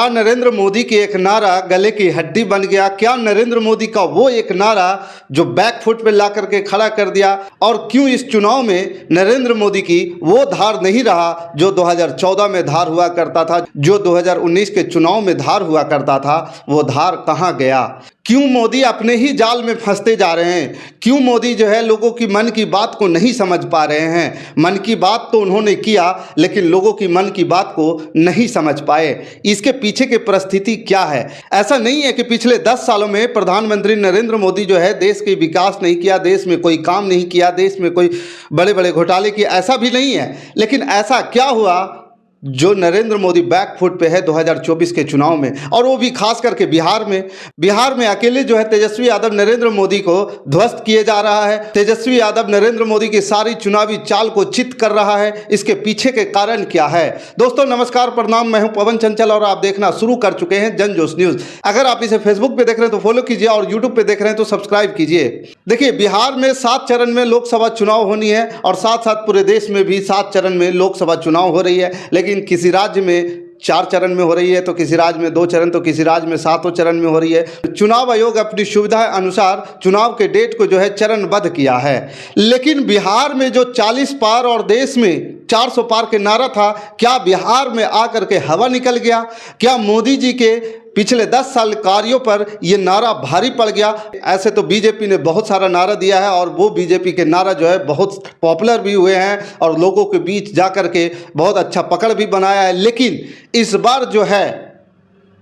क्या नरेंद्र मोदी की एक नारा गले की हड्डी बन गया? क्या नरेंद्र मोदी का वो एक नारा जो बैक फुट पे ला करके खड़ा कर दिया? और क्यों इस चुनाव में नरेंद्र मोदी की वो धार नहीं रहा जो 2014 में धार हुआ करता था, जो 2019 के चुनाव में धार हुआ करता था? वो धार कहाँ गया? क्यों मोदी अपने ही जाल में फंसते जा रहे हैं? क्यों मोदी जो है लोगों की मन की बात को नहीं समझ पा रहे हैं? मन की बात तो उन्होंने किया, लेकिन लोगों की मन की बात को नहीं समझ पाए। इसके पीछे की परिस्थिति क्या है? ऐसा नहीं है कि पिछले 10 सालों में प्रधानमंत्री नरेंद्र मोदी जो है देश के विकास नहीं किया, देश में कोई काम नहीं किया, देश में कोई बड़े बड़े घोटाले किए, ऐसा भी नहीं है। लेकिन ऐसा क्या हुआ जो नरेंद्र मोदी बैक फुट पे है 2024 के चुनाव में, और वो भी खास करके बिहार में अकेले जो है तेजस्वी यादव नरेंद्र मोदी को ध्वस्त किए जा रहा है। तेजस्वी यादव नरेंद्र मोदी की सारी चुनावी चाल को चित कर रहा है। इसके पीछे के कारण क्या है? दोस्तों नमस्कार, प्रणाम, मैं हूं पवन चंचल और आप देखना शुरू कर चुके हैं जन जोश न्यूज। अगर आप इसे फेसबुक पे देख रहे हैं तो फॉलो कीजिए और यूट्यूब पे देख रहे हैं तो सब्सक्राइब कीजिए। देखिए, बिहार में 7 चरण में लोकसभा चुनाव होनी है और साथ साथ पूरे देश में भी 7 चरण में लोकसभा चुनाव हो रही है। लेकिन किसी राज्य में 4 चरण में हो रही है, तो किसी राज्य में 2 चरण, तो किसी राज्य में 7 चरण में हो रही है। चुनाव आयोग अपनी सुविधा अनुसार चुनाव के डेट को जो है चरणबद्ध किया है। लेकिन बिहार में जो 40 पार और देश में 400 पार के नारा था, क्या बिहार में आकर के हवा निकल गया? क्या मोदी जी के पिछले 10 साल कार्यों पर ये नारा भारी पड़ गया? ऐसे तो बीजेपी ने बहुत सारा नारा दिया है और वो बीजेपी के नारा जो है बहुत पॉपुलर भी हुए हैं और लोगों के बीच जा कर के बहुत अच्छा पकड़ भी बनाया है। लेकिन इस बार जो है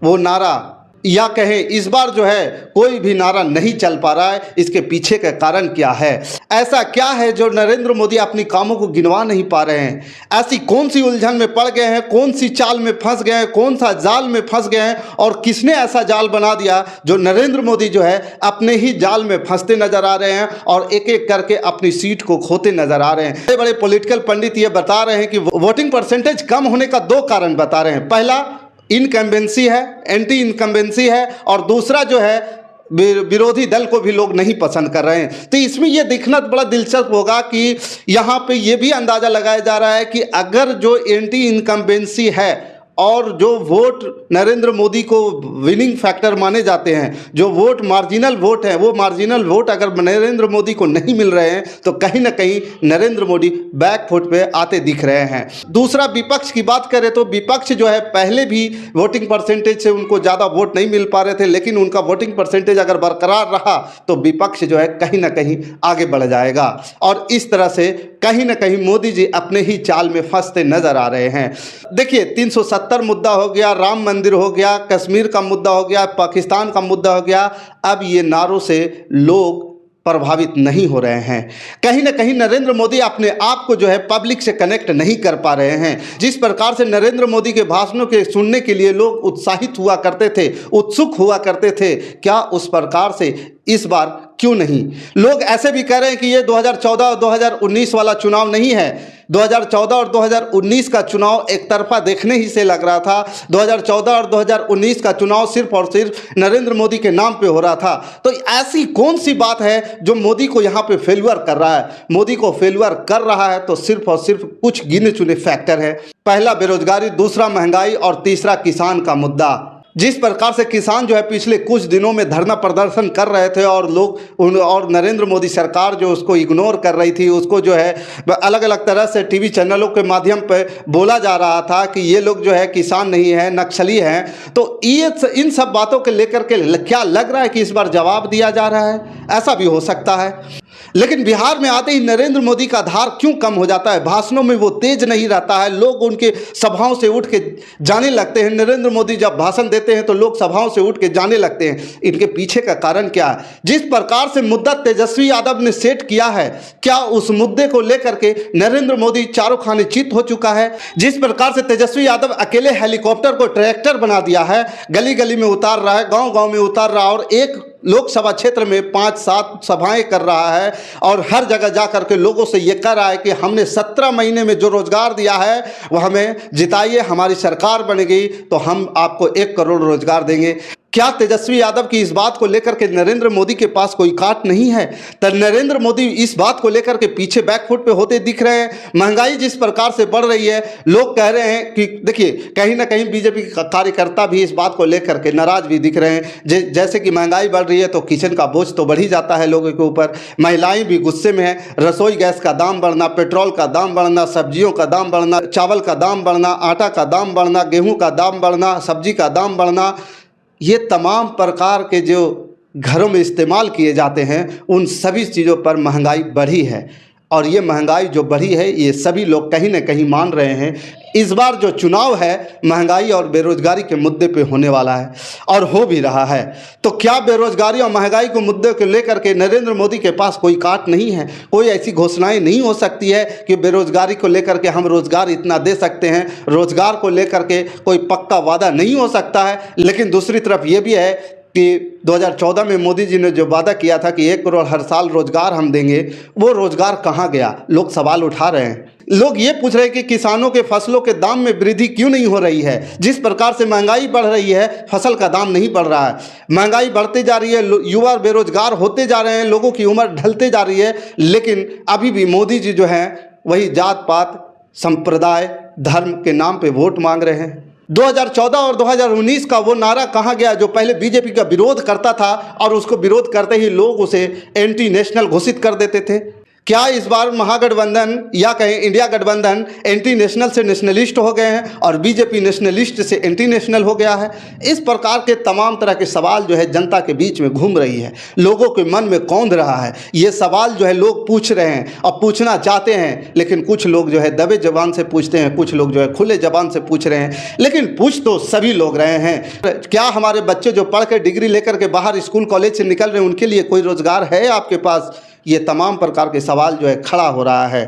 वो नारा, या कहें इस बार जो है कोई भी नारा नहीं चल पा रहा है। इसके पीछे का कारण क्या है? ऐसा क्या है जो नरेंद्र मोदी अपनी कामों को गिनवा नहीं पा रहे हैं? ऐसी कौन सी उलझन में पड़ गए हैं? कौन सी चाल में फंस गए हैं? कौन सा जाल में फंस गए हैं? और किसने ऐसा जाल बना दिया जो नरेंद्र मोदी जो है अपने ही जाल में फंसते नजर आ रहे हैं और एक एक करके अपनी सीट को खोते नजर आ रहे हैं? बड़े बड़े पॉलिटिकल पंडित ये बता रहे हैं कि वोटिंग परसेंटेज कम होने का 2 कारण बता रहे हैं। पहला इनकम्बेंसी है, एंटी इनकम्बेंसी है, और दूसरा जो है विरोधी दल को भी लोग नहीं पसंद कर रहे हैं। तो इसमें यह देखना बड़ा दिलचस्प होगा कि यहाँ पे ये भी अंदाज़ा लगाया जा रहा है कि अगर जो एंटी इनकम्बेंसी है और जो वोट नरेंद्र मोदी को विनिंग फैक्टर माने जाते हैं, जो वोट मार्जिनल वोट है, वो मार्जिनल वोट अगर नरेंद्र मोदी को नहीं मिल रहे हैं तो कहीं ना कहीं नरेंद्र मोदी बैक फुट पे आते दिख रहे हैं। दूसरा, विपक्ष की बात करें तो विपक्ष जो है पहले भी वोटिंग परसेंटेज से उनको ज़्यादा वोट नहीं मिल पा रहे थे, लेकिन उनका वोटिंग परसेंटेज अगर बरकरार रहा तो विपक्ष जो है कहीं ना कहीं आगे बढ़ जाएगा। और इस तरह से कहीं ना कहीं मोदी जी अपने ही चाल में फंसते नजर आ रहे हैं। देखिए, 370 मुद्दा हो गया, राम मंदिर हो गया, कश्मीर का मुद्दा हो गया, पाकिस्तान का मुद्दा हो गया। अब ये नारों से लोग प्रभावित नहीं हो रहे हैं। कहीं ना कहीं नरेंद्र मोदी अपने आप को जो है पब्लिक से कनेक्ट नहीं कर पा रहे हैं। जिस प्रकार से नरेंद्र मोदी के भाषणों के सुनने के लिए लोग उत्साहित हुआ करते थे, उत्सुक हुआ करते थे, क्या उस प्रकार से इस बार क्यों नहीं? लोग ऐसे भी कह रहे हैं कि ये 2014 और 2019 वाला चुनाव नहीं है। 2014 और 2019 का चुनाव एक तरफा देखने ही से लग रहा था। 2014 और 2019 का चुनाव सिर्फ और सिर्फ नरेंद्र मोदी के नाम पे हो रहा था। तो ऐसी कौन सी बात है जो मोदी को यहाँ पे फेल्यूर कर रहा है? मोदी को फेल्यूर कर रहा है तो सिर्फ और सिर्फ कुछ गिने चुने फैक्टर है। पहला बेरोजगारी, दूसरा महंगाई और तीसरा किसान का मुद्दा। जिस प्रकार से किसान जो है पिछले कुछ दिनों में धरना प्रदर्शन कर रहे थे और लोग और नरेंद्र मोदी सरकार जो उसको इग्नोर कर रही थी, उसको जो है अलग अलग तरह से टीवी चैनलों के माध्यम पर बोला जा रहा था कि ये लोग जो है किसान नहीं है, नक्सली हैं। तो ये इन सब बातों के लेकर के क्या लग रहा है कि इस बार जवाब दिया जा रहा है? ऐसा भी हो सकता है। लेकिन बिहार में आते ही नरेंद्र मोदी का धार क्यों कम हो जाता है? भाषणों में वो तेज नहीं रहता है, लोग उनके सभाओं से उठ के जाने लगते हैं। नरेंद्र मोदी जब भाषण देते हैं तो लोग सभाओं से उठ के जाने लगते हैं। इनके पीछे का कारण क्या है? जिस प्रकार से मुद्दा तेजस्वी यादव ने सेट किया है, क्या उस मुद्दे को लेकर के नरेंद्र मोदी चारों खाने चित हो चुका है? जिस प्रकार से तेजस्वी यादव अकेले हेलीकॉप्टर को ट्रैक्टर बना दिया है, गली गली में उतार रहा है, गाँव गाँव में उतार रहा है और एक लोकसभा क्षेत्र में 5-7 सभाएं कर रहा है और हर जगह जा कर के लोगों से ये कह रहा है कि हमने 17 महीने में जो रोजगार दिया है वो हमें जिताइए, हमारी सरकार बनेगी तो हम आपको 1 करोड़ रोजगार देंगे। क्या तेजस्वी यादव की इस बात को लेकर के नरेंद्र मोदी के पास कोई काट नहीं है? तो नरेंद्र मोदी इस बात को लेकर के पीछे बैकफुट पे होते दिख रहे हैं। महंगाई जिस प्रकार से बढ़ रही है, लोग कह रहे हैं कि देखिए कहीं ना कहीं बीजेपी कार्यकर्ता भी इस बात को लेकर के नाराज भी दिख रहे हैं। जैसे कि महंगाई बढ़ रही है तो किचन का बोझ तो बढ़ ही जाता है लोगों के ऊपर। महिलाएं भी गुस्से में हैं। रसोई गैस का दाम बढ़ना, पेट्रोल का दाम बढ़ना, सब्जियों का दाम बढ़ना, चावल का दाम बढ़ना, आटा का दाम बढ़ना, गेहूँ का दाम बढ़ना, सब्जी का दाम बढ़ना, ये तमाम प्रकार के जो घरों में इस्तेमाल किए जाते हैं उन सभी चीज़ों पर महंगाई बढ़ी है। और ये महंगाई जो बढ़ी है ये सभी लोग कहीं ना कहीं मान रहे हैं। इस बार जो चुनाव है महंगाई और बेरोजगारी के मुद्दे पे होने वाला है और हो भी रहा है। तो क्या बेरोजगारी और महंगाई को मुद्दे को लेकर के नरेंद्र मोदी के पास कोई काट नहीं है? कोई ऐसी घोषणाएं नहीं हो सकती है कि बेरोजगारी को लेकर के हम रोजगार इतना दे सकते हैं, रोजगार को लेकर के कोई पक्का वादा नहीं हो सकता है। लेकिन दूसरी तरफ ये भी है कि 2014 में मोदी जी ने जो वादा किया था कि 1 करोड़ हर साल रोजगार हम देंगे, वो रोजगार कहाँ गया? लोग सवाल उठा रहे हैं। लोग ये पूछ रहे हैं कि किसानों के फसलों के दाम में वृद्धि क्यों नहीं हो रही है? जिस प्रकार से महंगाई बढ़ रही है फसल का दाम नहीं बढ़ रहा है। महंगाई बढ़ती जा रही है, युवा बेरोजगार होते जा रहे हैं, लोगों की उम्र ढलते जा रही है, लेकिन अभी भी मोदी जी जो हैं वही जात पात, संप्रदाय, धर्म के नाम पे वोट मांग रहे हैं। 2014 और 2019 का वो नारा कहाँ गया जो पहले बीजेपी का विरोध करता था और उसको विरोध करते ही लोग उसे एंटी नेशनल घोषित कर देते थे? क्या इस बार महागठबंधन या कहें इंडिया गठबंधन एंटी नेशनल से नेशनलिस्ट हो गए हैं और बीजेपी नेशनलिस्ट से एंटी नेशनल हो गया है? इस प्रकार के तमाम तरह के सवाल जो है जनता के बीच में घूम रही है, लोगों के मन में कौंध रहा है। ये सवाल जो है लोग पूछ रहे हैं और पूछना चाहते हैं, लेकिन कुछ लोग जो है दबे जबान से पूछते हैं, कुछ लोग जो है खुले जबान से पूछ रहे हैं, लेकिन पूछ तो सभी लोग रहे हैं। क्या हमारे बच्चे जो पढ़ के डिग्री लेकर के बाहर स्कूल कॉलेज से निकल रहे हैं उनके लिए कोई रोजगार है आपके पास? ये तमाम प्रकार के सवाल जो है खड़ा हो रहा है।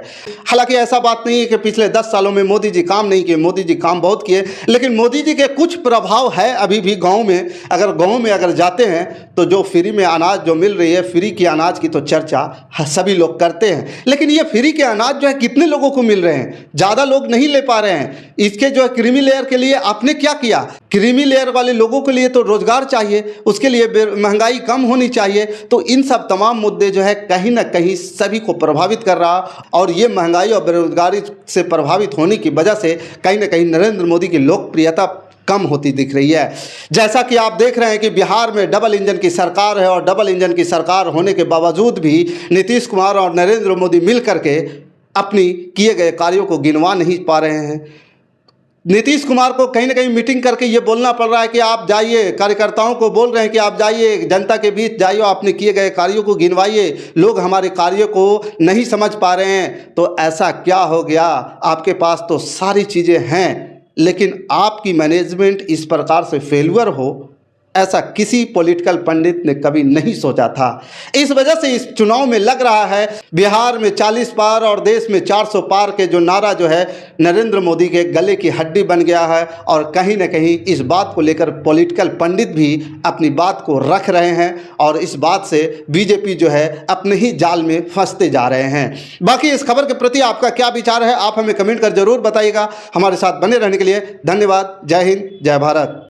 हालांकि ऐसा बात नहीं है कि पिछले 10 सालों में मोदी जी काम नहीं किए, मोदी जी काम बहुत किए, लेकिन मोदी जी के कुछ प्रभाव है अभी भी गांव में। गांव में अगर जाते हैं तो जो फ्री में अनाज जो मिल रही है, फ्री के अनाज की तो चर्चा सभी लोग करते हैं, लेकिन ये फ्री के अनाज जो है कितने लोगों को मिल रहे हैं? ज़्यादा लोग नहीं ले पा रहे हैं। इसके जो है क्रीमी लेयर के लिए आपने क्या किया? क्रीमी लेयर वाले लोगों के लिए तो रोजगार चाहिए, उसके लिए महंगाई कम होनी चाहिए। तो इन सब तमाम मुद्दे जो है कहीं ना कहीं सभी को प्रभावित कर रहा, और ये महंगाई और बेरोजगारी से प्रभावित होने की वजह से कहीं ना कहीं नरेंद्र मोदी की लोकप्रियता कम होती दिख रही है। जैसा कि आप देख रहे हैं कि बिहार में डबल इंजन की सरकार है और डबल इंजन की सरकार होने के बावजूद भी नीतीश कुमार और नरेंद्र मोदी मिल करके अपनी किए गए कार्यों को गिनवा नहीं पा रहे हैं। नीतीश कुमार को कहीं ना कहीं मीटिंग करके ये बोलना पड़ रहा है कि आप जाइए, कार्यकर्ताओं को बोल रहे हैं कि आप जाइए, जनता के बीच जाइए, आपने किए गए कार्यों को गिनवाइए, लोग हमारे कार्यों को नहीं समझ पा रहे हैं। तो ऐसा क्या हो गया? आपके पास तो सारी चीज़ें हैं, लेकिन आपकी मैनेजमेंट इस प्रकार से फेल्यूर हो, ऐसा किसी पॉलिटिकल पंडित ने कभी नहीं सोचा था। इस वजह से इस चुनाव में लग रहा है बिहार में 40 पार और देश में 400 पार के जो नारा जो है नरेंद्र मोदी के गले की हड्डी बन गया है, और कहीं ना कहीं इस बात को लेकर पॉलिटिकल पंडित भी अपनी बात को रख रहे हैं और इस बात से बीजेपी जो है अपने ही जाल में फंसते जा रहे हैं। बाकी इस खबर के प्रति आपका क्या विचार है, आप हमें कमेंट कर जरूर बताइएगा। हमारे साथ बने रहने के लिए धन्यवाद। जय हिंद, जय भारत।